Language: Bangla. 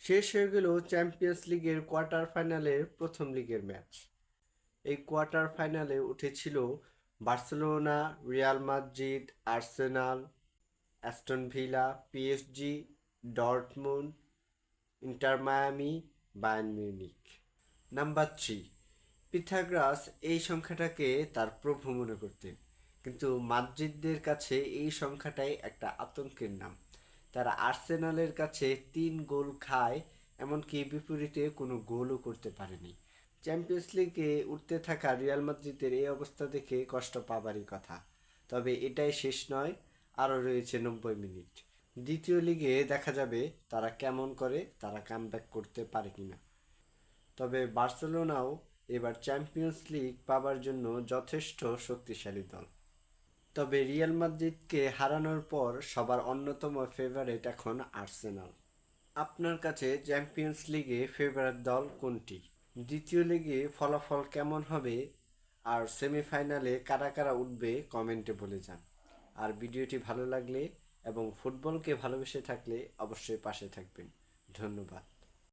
শেষ হয়ে গেল চ্যাম্পিয়ন্স লিগের কোয়ার্টার ফাইনালের প্রথম লিগের ম্যাচ। এই কোয়ার্টার ফাইনালে উঠেছিল Barcelona, Real Madrid, Arsenal, Aston villa, PSG, Dortmund, inter Miami, Bayern Munich. Number 3, Pythagoras এই সংখ্যাটাকে তার প্রভু মনে করতেন, কিন্তু মাদ্রিদদের কাছে এই সংখ্যাটাই একটা আতঙ্কের নাম। তারা আর্সেনালের কাছে 3 গোল খায়, এমনকি বিপরীতে কোনো গোলও করতে পারেনি। চ্যাম্পিয়ন্স লিগে উঠতে থাকা রিয়াল মাদ্রিদের এই অবস্থা দেখে কষ্ট পাবারই কথা। তবে এটাই শেষ নয়, আরও রয়েছে 90 মিনিট। দ্বিতীয় লিগে দেখা যাবে তারা কেমন করে, তারা কামব্যাক করতে পারে কিনা। তবে বার্সেলোনাও এবার চ্যাম্পিয়ন্স লিগ পাবার জন্য যথেষ্ট শক্তিশালী দল। তবে রিয়াল মাদ্রিদকে হারানোর পর সবার অন্যতম ফেভারিট এখন আর্সেনাল। আপনার কাছে চ্যাম্পিয়ন্স লিগে ফেভারিট দল কোনটি? দ্বিতীয় লিগে ফলাফল কেমন হবে আর সেমিফাইনালে কারা কারা উঠবে কমেন্টে বলে যান। আর ভিডিওটি ভালো লাগলে এবং ফুটবলকে ভালোবেসে থাকলে অবশ্যই পাশে থাকবেন। ধন্যবাদ।